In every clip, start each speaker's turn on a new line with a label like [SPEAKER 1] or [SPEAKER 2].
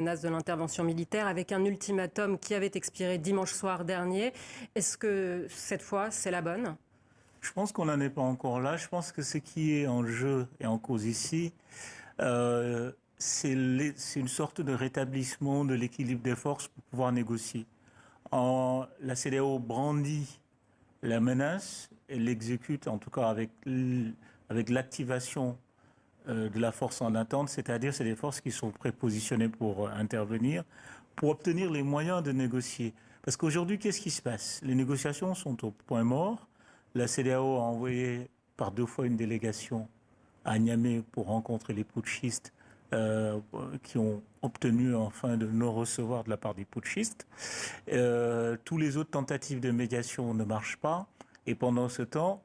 [SPEAKER 1] menace de l'intervention militaire avec un ultimatum qui avait expiré dimanche soir dernier. Est-ce que cette fois, c'est la bonne?
[SPEAKER 2] Je pense qu'on n'en est pas encore là. Je pense que ce qui est en jeu et en cause ici, euh, c'est une sorte de rétablissement de l'équilibre des forces pour pouvoir négocier. La CEDEAO brandit la menace et l'exécute, en tout cas avec l'activation de la force en attente, c'est-à-dire c'est des forces qui sont prépositionnées pour intervenir, pour obtenir les moyens de négocier. Parce qu'aujourd'hui, qu'est-ce qui se passe? Les négociations sont au point mort. La CEDEAO a envoyé par 2 fois une délégation à Niamey pour rencontrer les putschistes qui ont obtenu enfin de non-recevoir de la part des putschistes. Tous les autres tentatives de médiation ne marchent pas. Et pendant ce temps,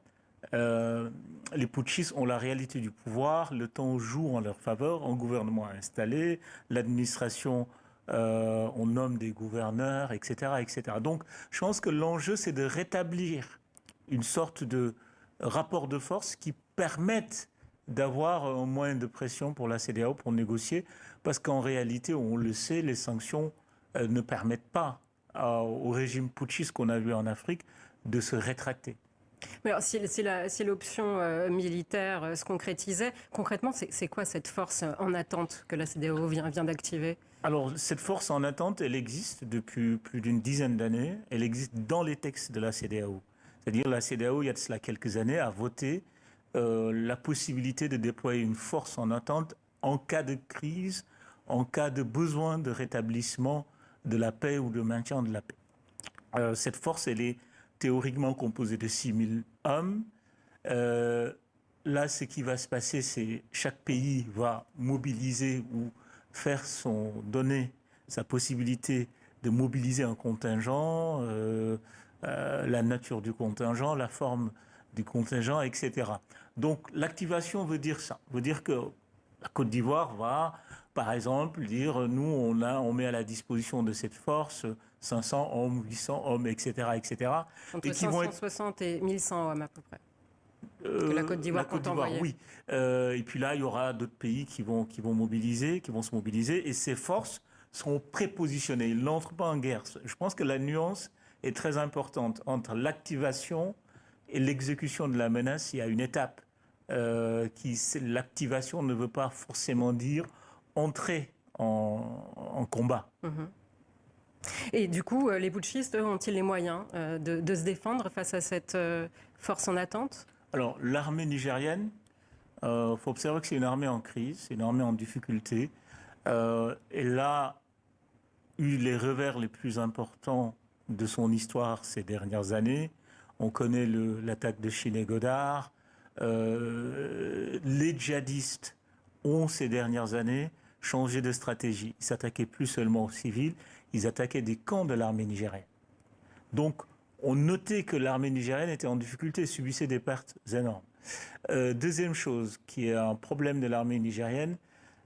[SPEAKER 2] euh, les putschistes ont la réalité du pouvoir, le temps joue en leur faveur, un gouvernement installé, l'administration, on nomme des gouverneurs, etc., etc. Donc, je pense que l'enjeu, c'est de rétablir une sorte de rapport de force qui permette d'avoir un moyen de pression pour la CEDEAO pour négocier, parce qu'en réalité, on le sait, les sanctions ne permettent pas au régime putschiste qu'on a vu en Afrique de se rétracter.
[SPEAKER 1] Mais alors, si l'option militaire se concrétisait, concrètement, c'est quoi cette force en attente que la CEDEAO vient d'activer?
[SPEAKER 2] Alors, cette force en attente, elle existe depuis plus d'une dizaine d'années. Elle existe dans les textes de la CEDEAO. C'est-à-dire, la CEDEAO, il y a de cela quelques années, a voté la possibilité de déployer une force en attente en cas de crise, en cas de besoin de rétablissement de la paix ou de maintien de la paix. Cette force, elle est théoriquement composée de 6 000 hommes. Euh, Là, ce qui va se passer, c'est chaque pays va mobiliser ou donner sa possibilité de mobiliser un contingent, la nature du contingent, la forme du contingent, etc. Donc, l'activation veut dire ça. Veut dire que la Côte d'Ivoire va, par exemple, dire nous, on met à la disposition de cette force 500 hommes, 800 hommes, etc., etc.,
[SPEAKER 1] Entre
[SPEAKER 2] et qui vont être
[SPEAKER 1] 560 et 1100 hommes à peu près, que la Côte
[SPEAKER 2] la
[SPEAKER 1] d'Ivoire
[SPEAKER 2] Côte
[SPEAKER 1] compte
[SPEAKER 2] d'Ivoire,
[SPEAKER 1] envoyer.
[SPEAKER 2] oui. Et puis là, il y aura d'autres pays qui vont mobiliser, qui vont se mobiliser, et ces forces seront prépositionnées. Ils n'entrent pas en guerre. Je pense que la nuance est très importante entre l'activation et l'exécution de la menace. Il y a une étape l'activation ne veut pas forcément dire entrer en combat.
[SPEAKER 1] Mhm. Et du coup, les putschistes, eux, ont-ils les moyens de se défendre face à cette force en attente?
[SPEAKER 2] Alors, l'armée nigérienne, faut observer que c'est une armée en crise, c'est une armée en difficulté. Elle a eu les revers les plus importants de son histoire ces dernières années. On connaît l'attaque de Chiné Godard. Les djihadistes ont ces dernières années changé de stratégie. Ils s'attaquaient plus seulement aux civils, ils attaquaient des camps de l'armée nigérienne. Donc, on notait que l'armée nigérienne était en difficulté, subissait des pertes énormes. Deuxième chose, qui est un problème de l'armée nigérienne,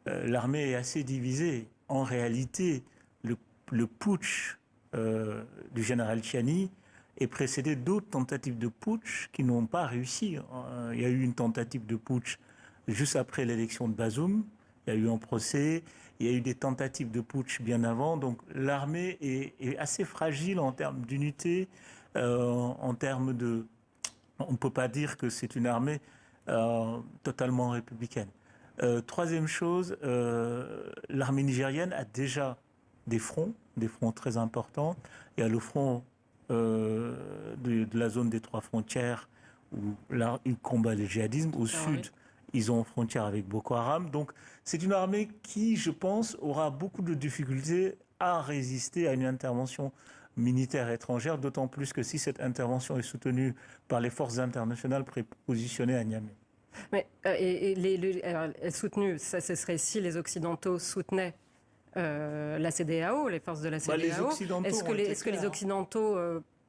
[SPEAKER 2] l'armée est assez divisée. En réalité, le, le putsch du général Tchiani est précédé d'autres tentatives de putsch qui n'ont pas réussi. Il y a eu une tentative de putsch juste après l'élection de Bazoum. Il y a eu un procès. Il y a eu des tentatives de putsch bien avant. Donc l'armée est assez fragile en termes d'unité, en termes de... On ne peut pas dire que c'est une armée totalement républicaine. Troisième chose, l'armée nigérienne a déjà des fronts très importants. Il y a le front de la zone des 3 frontières où là, ils combattent le djihadisme. Au
[SPEAKER 1] Ah oui.
[SPEAKER 2] sud, ils ont frontière avec Boko Haram. Donc, c'est une armée qui, je pense, aura beaucoup de difficultés à résister à une intervention militaire étrangère, d'autant plus que si cette intervention est soutenue par les forces internationales prépositionnées à Niamey.
[SPEAKER 1] Mais alors, soutenu, ça ce serait si les Occidentaux soutenaient la CEDEAO, les forces de la
[SPEAKER 2] Bah, les
[SPEAKER 1] CEDEAO.
[SPEAKER 2] Occidentaux ont été
[SPEAKER 1] Est-ce que les
[SPEAKER 2] clairs, hein.
[SPEAKER 1] Occidentaux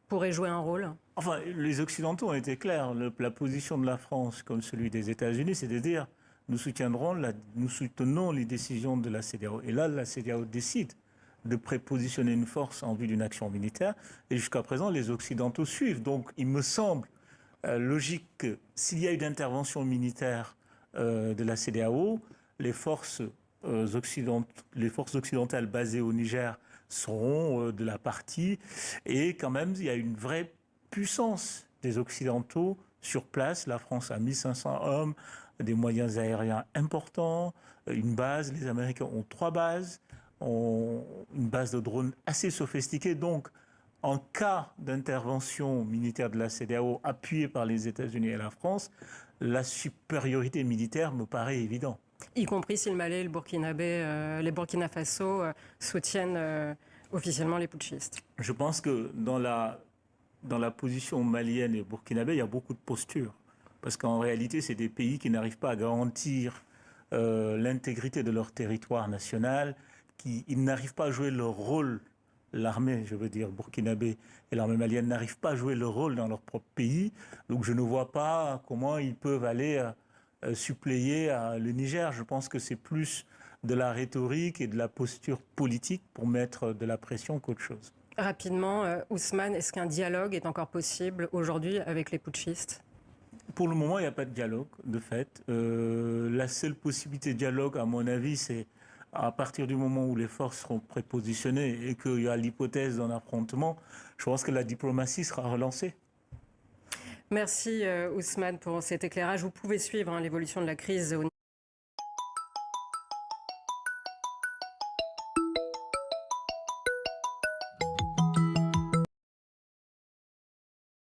[SPEAKER 1] pourraient jouer un rôle?
[SPEAKER 2] Enfin, les Occidentaux ont été clairs. La position de la France, comme celui des États-Unis, c'est de dire nous soutenons les décisions de la CEDEAO. Et là, la CEDEAO décide de prépositionner une force en vue d'une action militaire. Et jusqu'à présent, les Occidentaux suivent. Donc, il me semble logique que s'il y a une intervention militaire de la CEDEAO, les forces les forces occidentales basées au Niger seront de la partie. Et quand même, il y a une vraie puissance des Occidentaux sur place. La France a 1500 hommes, des moyens aériens importants, une base. Les Américains ont 3 bases, ont une base de drones assez sophistiquée. Donc, en cas d'intervention militaire de la CEDEAO appuyée par les États-Unis et la France, la supériorité militaire me paraît évidente.
[SPEAKER 1] Y compris si le Mali et le les Burkina Faso soutiennent officiellement les putschistes.
[SPEAKER 2] Je pense que dans la position malienne et burkinabé, il y a beaucoup de postures. Parce qu'en réalité, c'est des pays qui n'arrivent pas à garantir l'intégrité de leur territoire national, ils n'arrivent pas à jouer leur rôle. L'armée, je veux dire, burkinabé et l'armée malienne n'arrivent pas à jouer leur rôle dans leur propre pays. Donc je ne vois pas comment ils peuvent aller suppléer le Niger. Je pense que c'est plus de la rhétorique et de la posture politique pour mettre de la pression qu'autre chose.
[SPEAKER 1] Rapidement, Ousmane, est-ce qu'un dialogue est encore possible aujourd'hui avec les putschistes?
[SPEAKER 2] Pour le moment, il n'y a pas de dialogue, de fait. La seule possibilité de dialogue, à mon avis, c'est à partir du moment où les forces seront prépositionnées et qu'il y a l'hypothèse d'un affrontement, je pense que la diplomatie sera relancée.
[SPEAKER 1] Merci Ousmane pour cet éclairage. Vous pouvez suivre l'évolution de la crise au